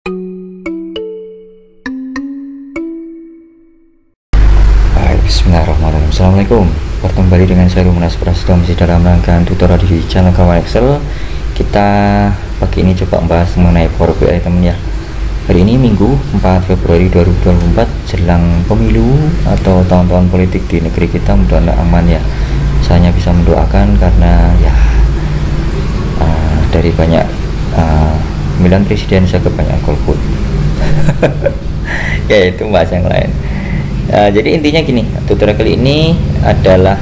Bismillahirrahmanirrahim. Assalamualaikum. Bertemu kembali dengan saya Luminas Prasetyo masih dalam rangkaian tutorial di channel Kawan Excel. Kita pagi ini coba membahas mengenai Power BI teman ya. Hari ini Minggu 4 Februari 2024 jelang pemilu atau tahun-tahun politik di negeri kita, mudah-mudahan aman ya. Saya hanya bisa mendoakan karena ya dari banyak pemilihan presiden saya kebanyakan golput. Ya itu bahas yang lain. Jadi intinya gini, tutorial kali ini adalah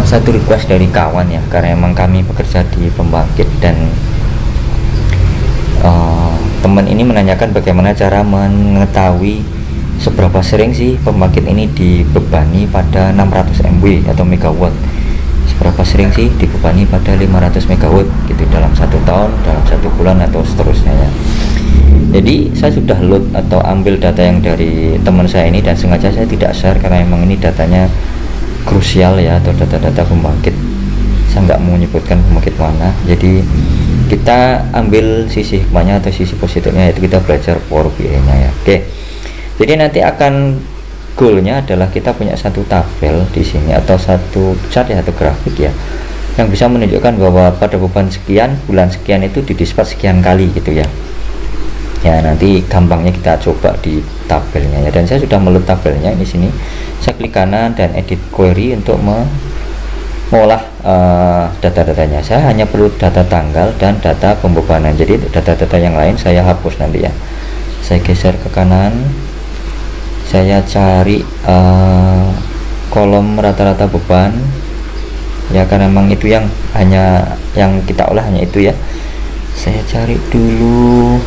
satu request dari kawan ya, karena emang kami bekerja di pembangkit dan teman ini menanyakan bagaimana cara mengetahui seberapa sering sih pembangkit ini dibebani pada 600 MW atau megawatt, seberapa sering sih dibebani pada 500 megawatt gitu dalam 1 tahun, dalam 1 bulan atau seterusnya ya. Jadi saya sudah load atau ambil data yang dari teman saya ini, dan sengaja saya tidak share karena emang ini datanya krusial ya, atau data-data pembangkit. Saya nggak mau menyebutkan pembangkit mana. Jadi kita ambil sisi hikmahnya atau sisi positifnya, yaitu kita belajar Power BI nya ya. Oke. Jadi nanti akan goalnya adalah kita punya satu tabel di sini atau satu chart ya, atau grafik ya, yang bisa menunjukkan bahwa pada beban sekian, bulan sekian itu didispat sekian kali gitu ya. Ya nanti gampangnya kita coba di tabelnya ya, dan saya sudah meload tabelnya di sini. Saya klik kanan dan edit query untuk mengolah data-datanya. Saya hanya perlu data tanggal dan data pembebanan, jadi data-data yang lain saya hapus nanti ya. Saya geser ke kanan, saya cari kolom rata-rata beban ya, karena memang itu yang hanya yang kita olah hanya itu ya. Saya cari dulu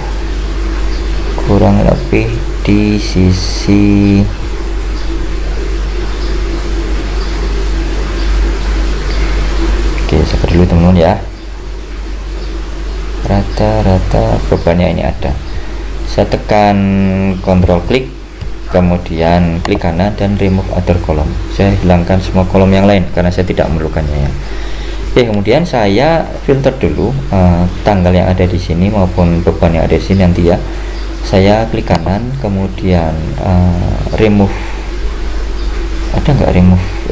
kurang lebih di sisi seperti dulu teman-teman ya, rata-rata bebannya ini ada. Saya tekan kontrol klik, kemudian klik kanan dan remove other column. Saya hilangkan semua kolom yang lain karena saya tidak memerlukannya ya. Oke, kemudian saya filter dulu tanggal yang ada di sini maupun beban yang ada di sini nanti ya. Saya klik kanan, kemudian remove, ada nggak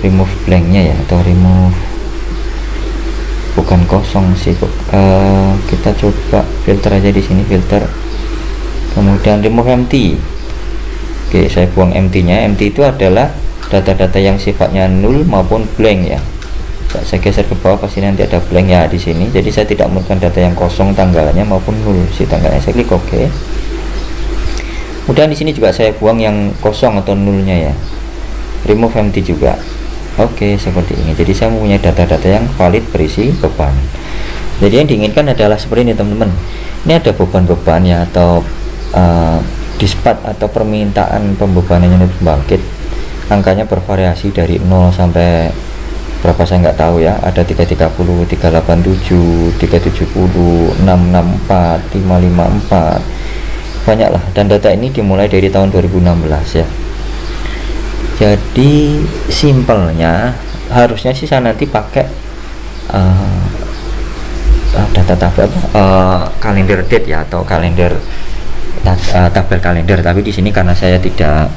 remove blanknya ya, atau remove, bukan kosong sih, kita coba filter aja di sini, filter, kemudian remove empty. Oke, saya buang empty nya. Empty itu adalah data-data yang sifatnya null maupun blank ya. Saya geser ke bawah, pasti nanti ada blank ya di sini. Jadi saya tidak memerlukan data yang kosong tanggalnya maupun null si tanggalnya. Saya klik OK. Kemudian di sini juga saya buang yang kosong atau nulnya ya, remove empty juga. Oke, seperti ini. Jadi saya mempunyai data-data yang valid berisi beban. Jadi yang diinginkan adalah seperti ini teman-teman. Ini ada beban-beban ya, atau dispatch atau permintaan pembebanan unit pembangkit. Angkanya bervariasi dari 0 sampai berapa saya nggak tahu ya. Ada 330, 387, 370, 664, 554, banyak lah. Dan data ini dimulai dari tahun 2016 ya. Jadi simpelnya harusnya sih saya nanti pakai data tabel kalender date ya, atau kalender tabel kalender. Tapi di sini karena saya tidak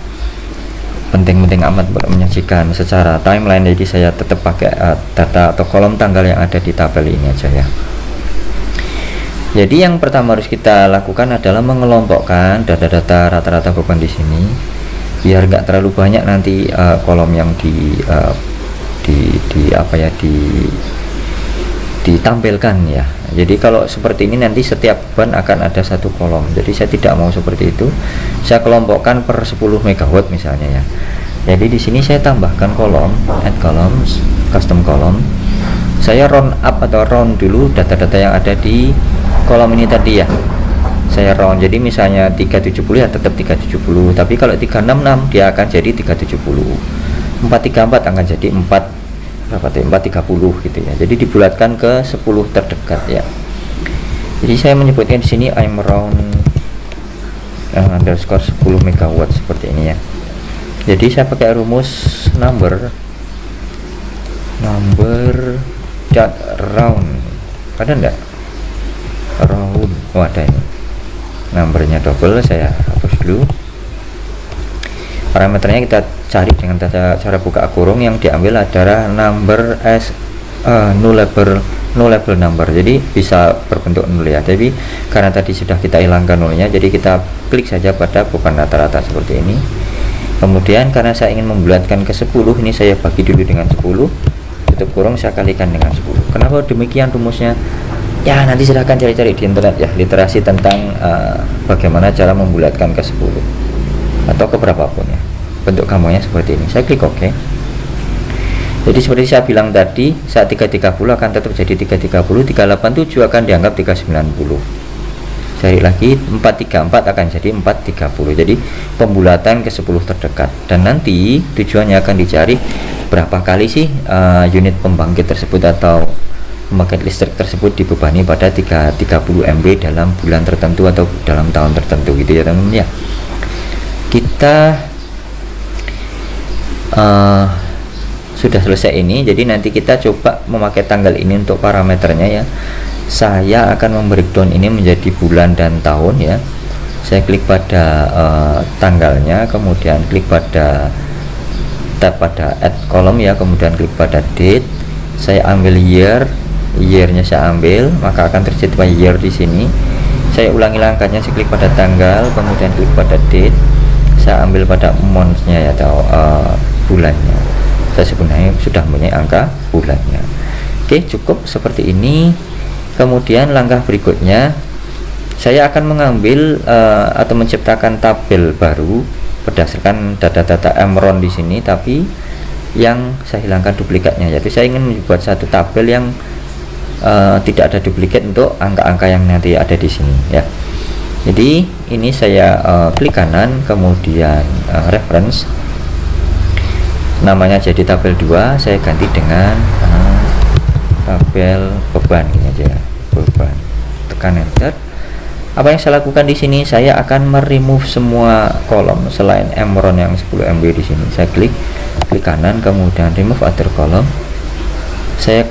penting-penting amat menyajikan secara timeline, jadi saya tetap pakai data atau kolom tanggal yang ada di tabel ini aja ya. Jadi yang pertama harus kita lakukan adalah mengelompokkan data-data rata-rata beban di sini, biar nggak terlalu banyak nanti kolom yang ditampilkan ya. Jadi kalau seperti ini nanti setiap beban akan ada satu kolom. Jadi saya tidak mau seperti itu. Saya kelompokkan per 10 megawatt misalnya ya. Jadi di sini saya tambahkan kolom, add columns, custom column. Saya round up atau round dulu data-data yang ada di kolom ini tadi ya. Saya round, jadi misalnya 370 ya tetap 370, tapi kalau 366 dia akan jadi 370, 434 akan jadi 430 gitu ya. Jadi dibulatkan ke 10 terdekat ya. Jadi saya menyebutnya di sini I'm round underscore 10 megawatt seperti ini ya. Jadi saya pakai rumus number chart round, ada enggak round? Oh ada ini. numbernya double, saya hapus dulu. Parameternya kita cari dengan cara buka kurung, yang diambil adalah number as no label number, jadi bisa berbentuk nol ya. Tapi karena tadi sudah kita hilangkan nolnya, jadi kita klik saja pada beban rata-rata seperti ini. Kemudian karena saya ingin membulatkan ke 10, ini saya bagi dulu dengan 10, tutup kurung, saya kalikan dengan 10. Kenapa demikian rumusnya? Ya nanti silahkan cari-cari di internet ya, literasi tentang bagaimana cara membulatkan ke 10 atau ke berapapun ya. Bentuk gambarnya seperti ini. Saya klik OK. Jadi seperti saya bilang tadi, saat 330 akan tetap jadi 330, 387 akan dianggap 390. Cari lagi 434 akan jadi 430. Jadi pembulatan ke 10 terdekat. Dan nanti tujuannya akan dicari berapa kali sih unit pembangkit tersebut atau pembangkit listrik tersebut dibebani pada 30 MW dalam bulan tertentu atau dalam tahun tertentu gitu ya teman-teman ya. Kita sudah selesai ini, jadi nanti kita coba memakai tanggal ini untuk parameternya ya. Saya akan membreakdown ini menjadi bulan dan tahun ya. Saya klik pada tanggalnya, kemudian klik pada tab pada add column ya, kemudian klik pada date. Saya ambil year-nya saya ambil, maka akan terjadi year di sini. Saya ulangi langkahnya, saya klik pada tanggal, kemudian klik pada date. Saya ambil pada month-nya ya, atau bulannya. Saya sebenarnya sudah punya angka bulannya. Oke, cukup seperti ini. Kemudian langkah berikutnya, saya akan mengambil atau menciptakan tabel baru berdasarkan data-data Emron di sini, tapi yang saya hilangkan duplikatnya, yaitu saya ingin membuat satu tabel yang tidak ada duplikat untuk angka-angka yang nanti ada di sini ya. Jadi ini saya klik kanan, kemudian reference, namanya jadi tabel 2, saya ganti dengan tabel beban ini aja, beban. Tekan enter. Apa yang saya lakukan di sini, saya akan meremove semua kolom selain Emron yang 10 MB di sini. Saya klik kanan, kemudian remove other column. Saya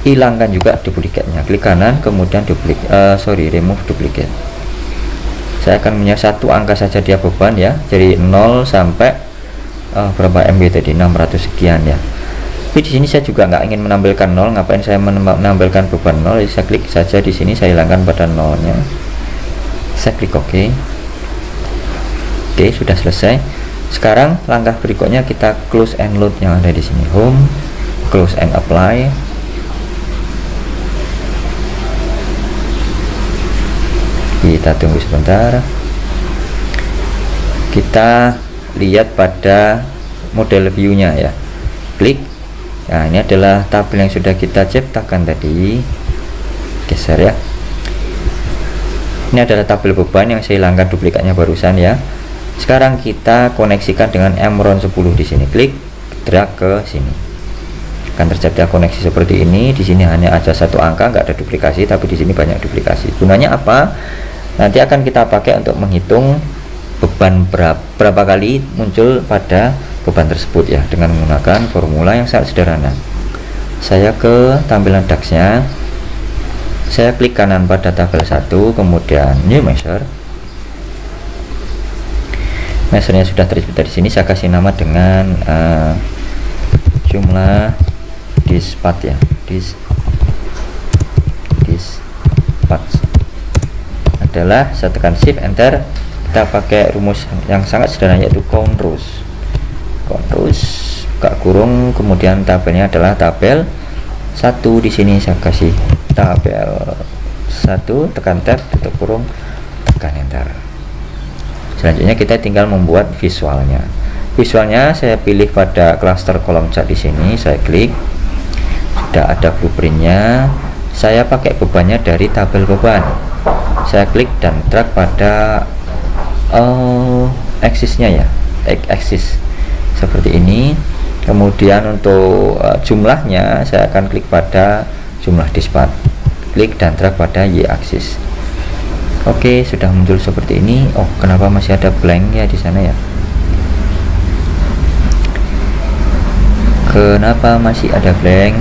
hilangkan juga duplikatnya. Klik kanan, kemudian remove duplicate. Saya akan punya satu angka saja dia beban ya, jadi 0 sampai berapa MB tadi, 600 sekian ya. Tapi di sini saya juga nggak ingin menampilkan 0. Ngapain saya menampilkan beban 0? Jadi saya klik saja di sini, saya hilangkan pada 0-nya. Saya klik OK. Oke, sudah selesai. Sekarang langkah berikutnya kita close and load yang ada di sini. Home, close and apply. Kita tunggu sebentar. Kita lihat pada model view-nya ya. Klik. Nah, ini adalah tabel yang sudah kita ciptakan tadi. Geser ya. Ini adalah tabel beban yang saya hilangkan duplikatnya barusan ya. Sekarang kita koneksikan dengan Emron 10 di sini. Klik, drag ke sini. Akan terjadi koneksi seperti ini. Di sini hanya ada satu angka, nggak ada duplikasi, tapi di sini banyak duplikasi. Gunanya apa? Nanti akan kita pakai untuk menghitung beban berapa kali muncul pada beban tersebut ya, dengan menggunakan formula yang sangat sederhana. Saya ke tampilan DAX-nya. Saya klik kanan pada tabel 1, kemudian new measure. Measure-nya sudah tercipta di sini. Saya kasih nama dengan jumlah dispatch ya, dispatch adalah, saya tekan shift enter, kita pakai rumus yang sangat sederhana, yaitu count rows, buka kurung, kemudian tabelnya adalah tabel 1. Di sini saya kasih tabel 1, tekan tab, tutup kurung, tekan enter. Selanjutnya kita tinggal membuat visualnya. Saya pilih pada cluster kolom chart di sini, saya klik, sudah ada blueprintnya. Saya pakai bebannya dari tabel beban. Saya klik dan drag pada axisnya ya, axis seperti ini. Kemudian untuk jumlahnya saya akan klik pada jumlah dispatch, klik dan drag pada y axis. Oke, sudah muncul seperti ini. Oh, kenapa masih ada blank ya di sana ya? Kenapa masih ada blank?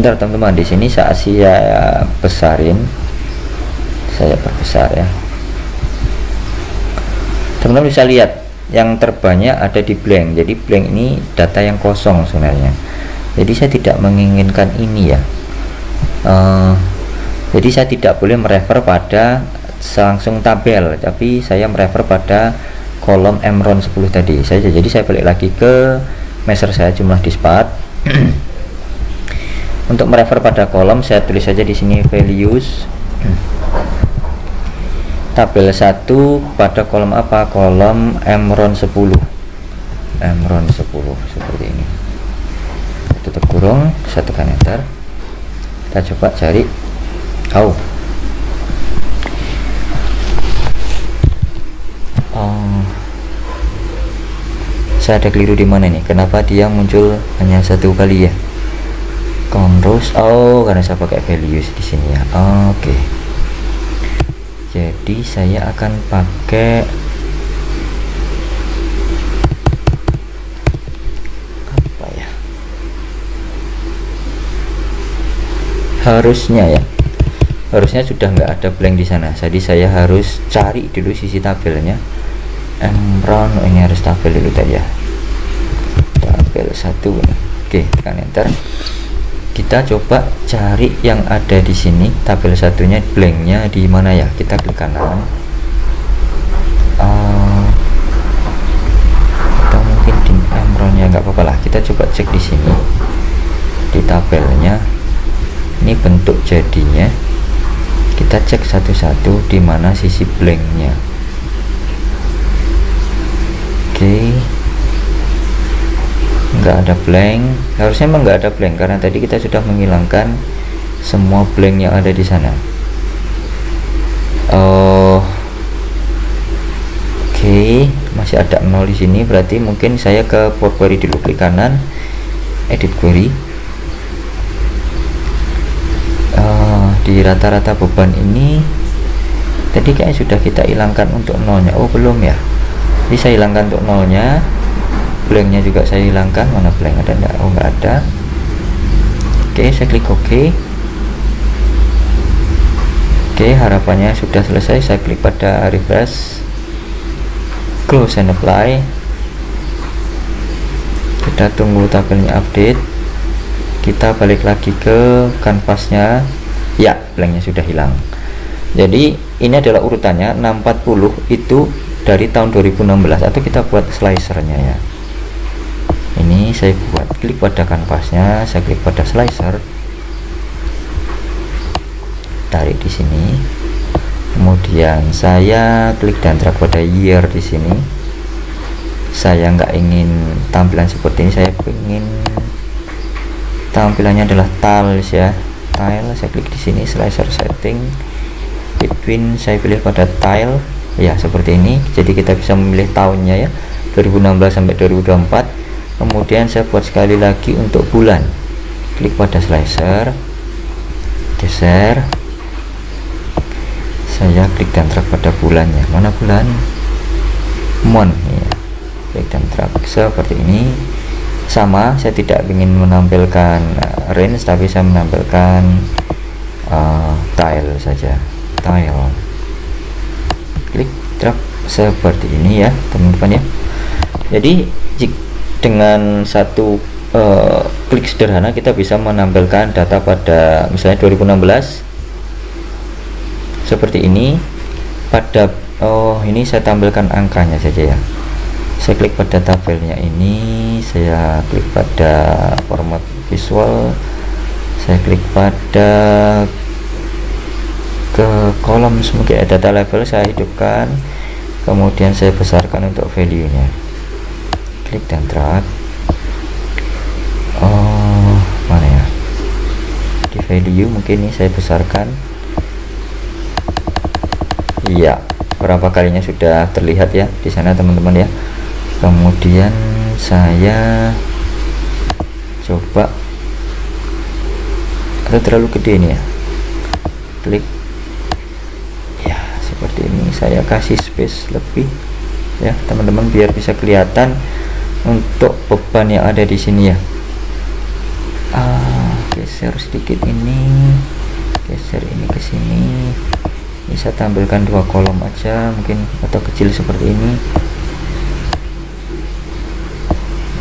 sebentar teman-teman. Di sini saat saya besarin, saya perbesar ya, teman-teman bisa lihat yang terbanyak ada di blank. Jadi blank ini data yang kosong sebenarnya, jadi saya tidak menginginkan ini ya. Jadi saya tidak boleh merefer pada langsung tabel, tapi saya merefer pada kolom Emron 10 tadi saja. Jadi saya balik lagi ke measure saya, jumlah dispatch. Untuk merefer pada kolom, saya tulis saja di sini values tabel 1 pada kolom apa? Kolom Emron 10. Emron 10 seperti ini. Tutup kurung, saya tekan enter. Kita coba cari. Saya ada keliru di mana nih? Kenapa dia muncul hanya satu kali ya? Controls. Karena saya pakai values di sini ya. Oke. Jadi saya akan pakai apa ya? Harusnya sudah nggak ada blank di sana. Jadi saya harus cari dulu sisi tabelnya. Emron ini harus tabel dulu tadi ya, tabel 1. Oke, tekan enter. Kita coba cari yang ada di sini tabel satunya, blanknya di mana ya? Kita klik kanan, atau mungkin di Emronnya, nggak apa-apa lah. Kita coba cek di sini di tabelnya. Ini bentuk jadinya. Kita cek satu-satu di mana sisi blanknya. Oke, nggak ada blank. Harusnya memang nggak ada blank karena tadi kita sudah menghilangkan semua blank yang ada di sana. Oke, masih ada 0 di sini. Berarti mungkin saya ke port query dulu, klik kanan, edit query. Di rata-rata beban ini tadi kayaknya sudah kita hilangkan untuk nolnya. Belum ya. Jadi saya hilangkan untuk nolnya, blanknya juga saya hilangkan. Mana blank, ada enggak? Nggak ada. Oke, saya klik OK. Oke, harapannya sudah selesai. Saya klik pada refresh, close and apply. Kita tunggu tabelnya update. Kita balik lagi ke kanvasnya. Ya, blanknya sudah hilang. Jadi ini adalah urutannya. 640 itu dari tahun 2016, atau kita buat slicernya ya. Ini saya buat, klik pada kanvasnya, saya klik pada slicer, tarik di sini, kemudian saya klik dan drag pada year di sini. Saya nggak ingin tampilan seperti ini, saya ingin tampilannya adalah tiles ya, tile. Saya klik di sini, slicer setting, between, saya pilih pada tile ya, seperti ini. Jadi kita bisa memilih tahunnya ya, 2016 sampai 2024. Kemudian saya buat sekali lagi untuk bulan, klik pada slicer, geser, saya klik dan drag pada bulannya. Mana bulan? Month ya, klik dan drag seperti ini. Sama, saya tidak ingin menampilkan range, tapi saya menampilkan tile saja, tile. Klik drag seperti ini ya teman-teman ya. Jadi dengan satu klik sederhana kita bisa menampilkan data pada misalnya 2016 seperti ini. Pada ini saya tampilkan angkanya saja ya. Saya klik pada tabelnya ini, saya klik pada format visual, saya klik pada ke kolom sebagai data level, saya hidupkan, kemudian saya besarkan untuk value nya, klik dan drag. Mana ya, di value mungkin ini saya besarkan. Iya, berapa kalinya sudah terlihat ya di sana teman-teman ya. Kemudian saya coba, atau terlalu gede ini ya, klik ya seperti ini. Saya kasih space lebih ya teman-teman biar bisa kelihatan untuk beban yang ada di sini ya. geser sedikit ini, geser ini ke sini. Bisa tampilkan 2 kolom aja mungkin, atau kecil seperti ini.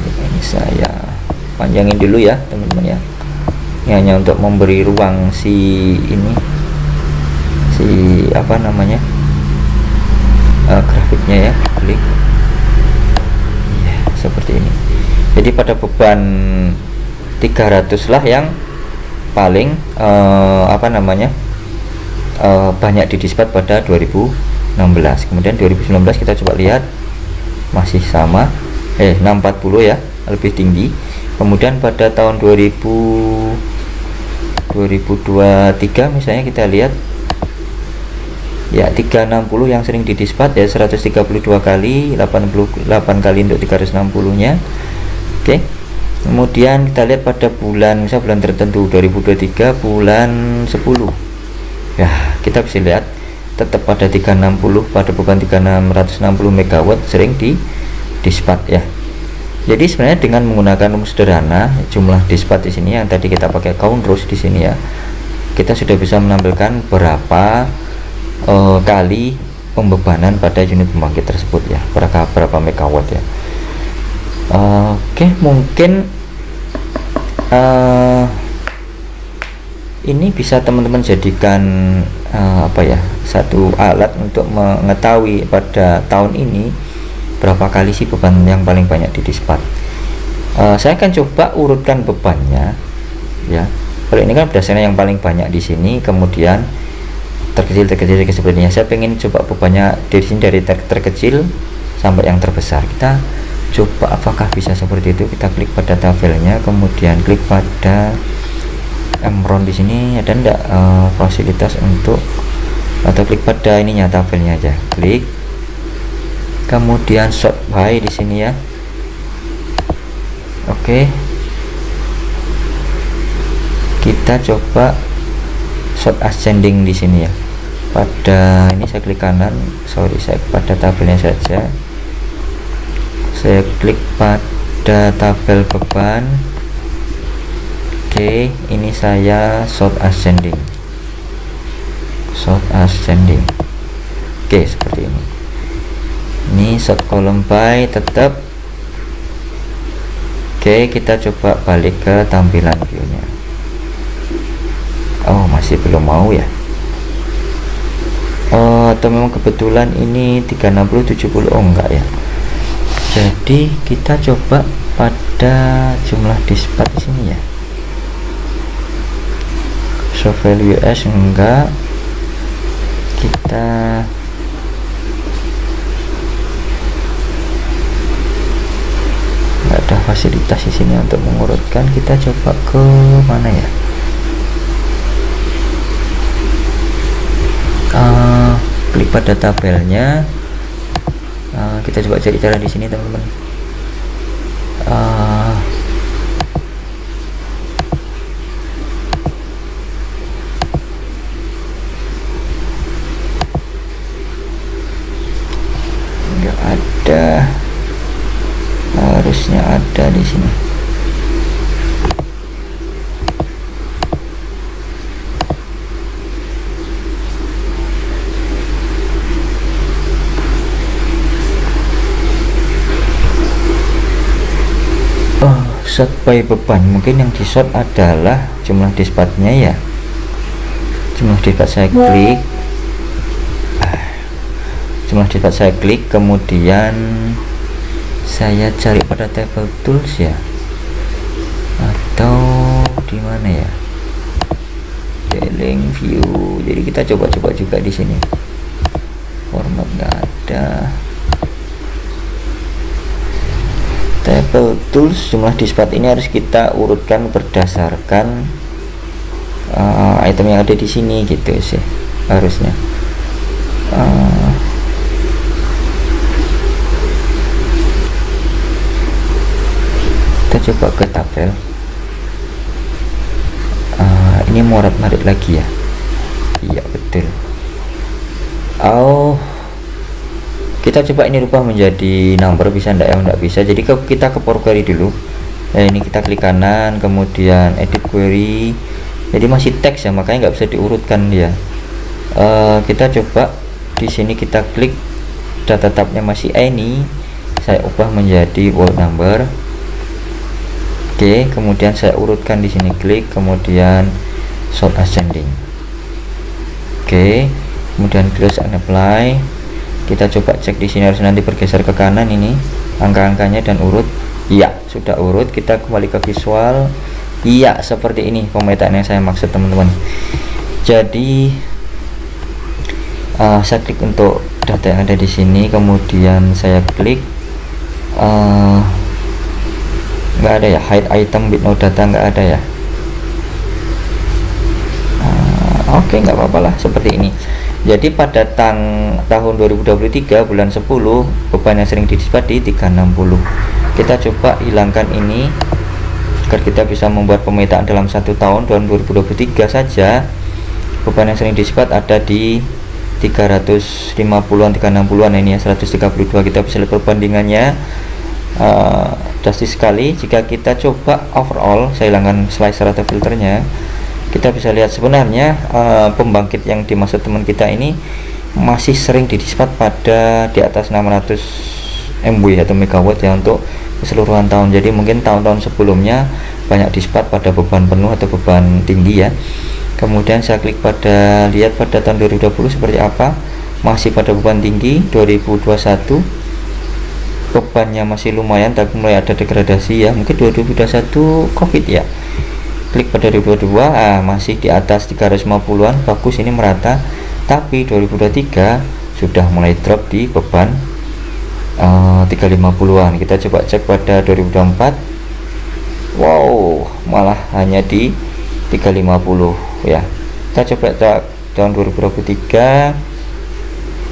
Ini saya panjangin dulu ya teman-teman ya. Ini hanya untuk memberi ruang si ini, si apa namanya, grafiknya ya. Klik ya, seperti ini. Jadi pada beban 300 lah yang paling apa namanya, banyak di dispatch pada 2016. Kemudian 2019 kita coba lihat, masih sama, 640 ya, lebih tinggi. Kemudian pada tahun 2023 misalnya kita lihat ya, 360 yang sering di dispatch ya, 132 kali, 88 kali untuk 360 nya. Oke. Kemudian kita lihat pada bulan, misalnya bulan tertentu 2023 bulan 10 ya, kita bisa lihat tetap pada 360, pada beban 3660 MW sering di dispatch ya. Jadi sebenarnya dengan menggunakan rumus sederhana, jumlah dispatch di sini yang tadi kita pakai count rows di sini ya, kita sudah bisa menampilkan berapa kali pembebanan pada unit pembangkit tersebut ya, berapa megawatt ya. Oke, mungkin ini bisa teman-teman jadikan apa ya, satu alat untuk mengetahui pada tahun ini berapa kali sih beban yang paling banyak di dispatch. Saya akan coba urutkan bebannya ya. Kalau ini kan berdasarkan yang paling banyak di sini, kemudian terkecil sepertinya. Saya pengen coba bebannya dari sini, dari terkecil sampai yang terbesar. Kita coba apakah bisa seperti itu. Kita klik pada tabelnya, kemudian klik pada Emron di sini, ada enggak fasilitas untuk, atau klik pada ininya, tabelnya aja, klik, kemudian sort by di sini ya. Oke, kita coba sort ascending di sini ya. Pada ini saya klik kanan, saya pada tabelnya saja, saya klik pada tabel beban. Oke, ini saya sort ascending. Oke, seperti ini. Ini sort column by tetap. Oke, kita coba balik ke tampilan viewnya. Oh, masih belum mau ya. Atau memang kebetulan ini 360 70, oh enggak ya. Jadi kita coba pada jumlah dispatch di sini ya. Show value as enggak, kita enggak ada fasilitas di sini untuk mengurutkan. Kita coba ke mana ya? Klik pada tabelnya. Kita coba cari cara di sini teman-teman. Nggak ada, harusnya ada di sini. Sort by beban, mungkin yang di sort adalah jumlah dispatchnya ya. Jumlah dispatch saya klik, jumlah dispatch saya klik, kemudian saya cari pada table tools ya, atau di mana ya, dealing view. Jadi kita coba juga di sini. Format nggak ada. Table tools, jumlah dispatch ini harus kita urutkan berdasarkan item yang ada di sini gitu sih harusnya. Kita coba ke tabel. Ini morat-marit lagi ya. Iya betul. Kita coba ini rubah menjadi number, bisa enggak ya? Enggak bisa. Jadi kita ke Power Query dulu. ini kita klik kanan, kemudian edit query. Jadi masih teks ya, makanya nggak bisa diurutkan dia. Kita coba di sini, kita klik data tabnya masih any, saya ubah menjadi world number. Oke, kemudian saya urutkan di sini, klik, kemudian sort ascending. Oke, kemudian close and apply. Kita coba cek di sini, harus nanti bergeser ke kanan ini angka-angkanya dan urut. Iya, sudah urut. Kita kembali ke visual. Iya, seperti ini pemetaan yang saya maksud teman-teman. Jadi saya klik untuk data yang ada di sini, kemudian saya klik nggak ada ya, hide item with no data, nggak ada ya. Oke, nggak apa-apa lah, seperti ini. Jadi pada tahun 2023 bulan 10 beban yang sering dispat di 360. Kita coba hilangkan ini agar kita bisa membuat pemetaan dalam 1 tahun. Tahun 2023 saja beban yang sering dispat ada di 350-an, 360-an ini ya, 132. Kita bisa lihat perbandingannya drastis sekali. Jika kita coba overall, saya hilangkan slicer atau filternya, kita bisa lihat sebenarnya pembangkit yang dimaksud teman kita ini masih sering didispat pada di atas 600 MW atau megawatt ya, untuk keseluruhan tahun. Jadi mungkin tahun-tahun sebelumnya banyak dispat pada beban penuh atau beban tinggi ya. Kemudian saya klik pada, lihat pada tahun 2020 seperti apa, masih pada beban tinggi. 2021 bebannya masih lumayan tapi mulai ada degradasi ya, mungkin 2021 COVID ya. Klik pada 2022, masih di atas 350-an, bagus, ini merata. Tapi 2023 sudah mulai drop di beban 350-an. Kita coba cek pada 2024, wow, malah hanya di 350 ya. Kita coba tahun 2023,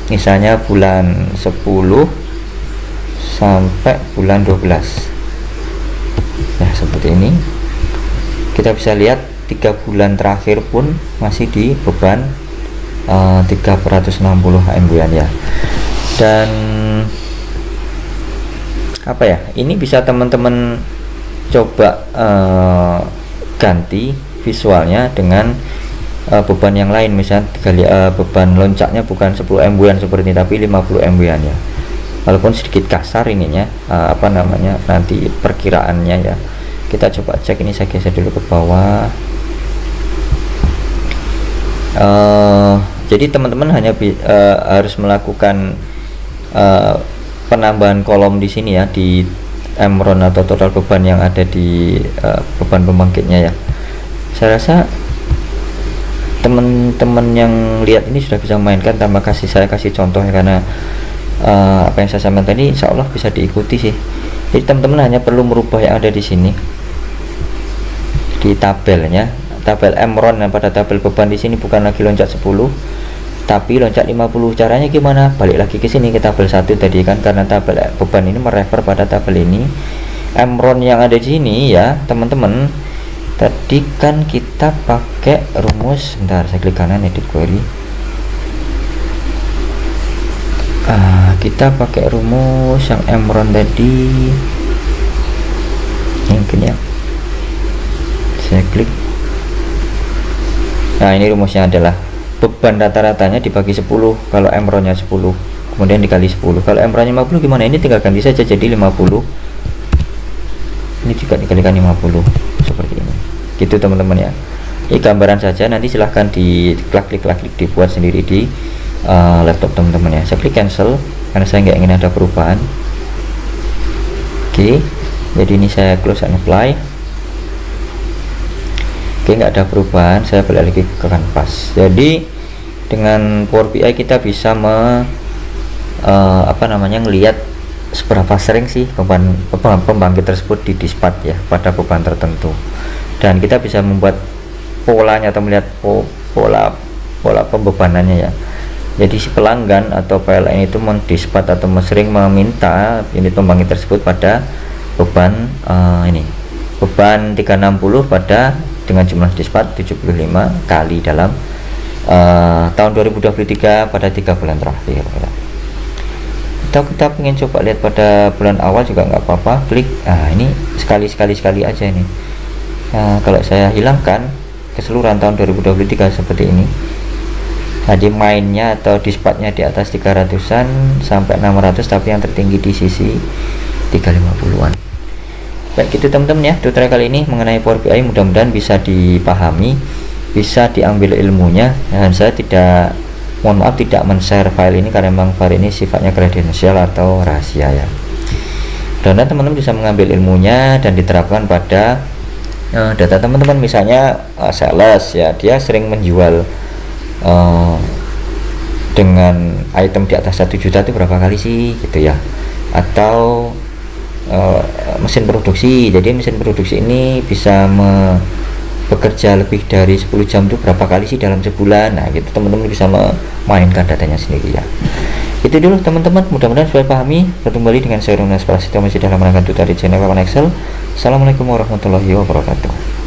misalnya bulan 10 sampai bulan 12 ya, seperti ini. Kita bisa lihat 3 bulan terakhir pun masih di beban 360 MW ya. Dan apa ya, ini bisa teman-teman coba ganti visualnya dengan beban yang lain. Misalnya beban loncaknya bukan 10 MW seperti ini, tapi 50 MW ya. Walaupun sedikit kasar ininya, apa namanya, nanti perkiraannya ya. Kita coba cek ini, saya geser dulu ke bawah. Jadi teman-teman hanya harus melakukan penambahan kolom di sini ya, di Emron atau total beban yang ada di beban pembangkitnya ya. Saya rasa teman-teman yang lihat ini sudah bisa mainkan tanpa saya kasih contoh ya, karena apa yang saya sampaikan tadi insya Allah bisa diikuti sih. Jadi teman-teman hanya perlu merubah yang ada di sini di tabelnya, tabel Emron, dan pada tabel beban di sini bukan lagi loncat 10 tapi loncat 50. Caranya gimana? Balik lagi ke sini ke tabel 1 tadi kan, karena tabel beban ini merefer pada tabel ini. Emron yang ada di sini ya teman-teman, tadi kan kita pakai rumus, bentar saya klik kanan edit query. Kita pakai rumus yang Emron tadi, mungkin ya, saya klik. Nah, ini rumusnya adalah beban rata-ratanya dibagi 10 kalau Emronnya 10, kemudian dikali 10. Kalau Emronnya 50 gimana? Ini tinggal ganti saja jadi 50, ini juga dikalikan 50 seperti ini gitu teman-teman ya. Ini gambaran saja, nanti silahkan di klik dibuat sendiri di laptop teman-teman ya. Saya klik cancel karena saya nggak ingin ada perubahan. Oke, jadi ini saya close and apply. Oke, nggak ada perubahan, saya balik lagi ke kanvas. Jadi dengan Power BI kita bisa ngelihat seberapa sering sih beban pembangkit tersebut didispat ya pada beban tertentu, dan kita bisa membuat polanya atau melihat pola pembebanannya ya. Jadi si pelanggan atau PLN itu mendispat atau sering meminta unit pembangkit tersebut pada beban beban 360 pada dengan jumlah dispat 75 kali dalam tahun 2023 pada 3 bulan terakhir. atau kita ingin coba lihat pada bulan awal juga nggak apa-apa, klik. Nah ini sekali aja ini. Nah, kalau saya hilangkan keseluruhan tahun 2023 seperti ini, jadi mainnya atau dispatnya di atas 300-an sampai 600, tapi yang tertinggi di sisi 350-an. Baik gitu teman-teman ya, tutorial kali ini mengenai Power BI mudah-mudahan bisa dipahami, bisa diambil ilmunya, dan saya mohon maaf tidak men-share file ini karena memang file ini sifatnya kredensial atau rahasia ya. Dan teman-teman bisa mengambil ilmunya dan diterapkan pada data teman-teman. Misalnya sales ya, dia sering menjual dengan item di atas 1 juta itu berapa kali sih gitu ya. Atau mesin produksi, jadi mesin produksi ini bisa bekerja lebih dari 10 jam itu berapa kali sih dalam sebulan. Nah gitu teman-teman bisa memainkan datanya sendiri ya. Itu dulu teman-teman, mudah-mudahan sudah pahami. Bertemu kembali dengan saya Ronas Prasetyo masih dalam rangka tutorial channel Kawan Excel. Assalamualaikum warahmatullahi wabarakatuh.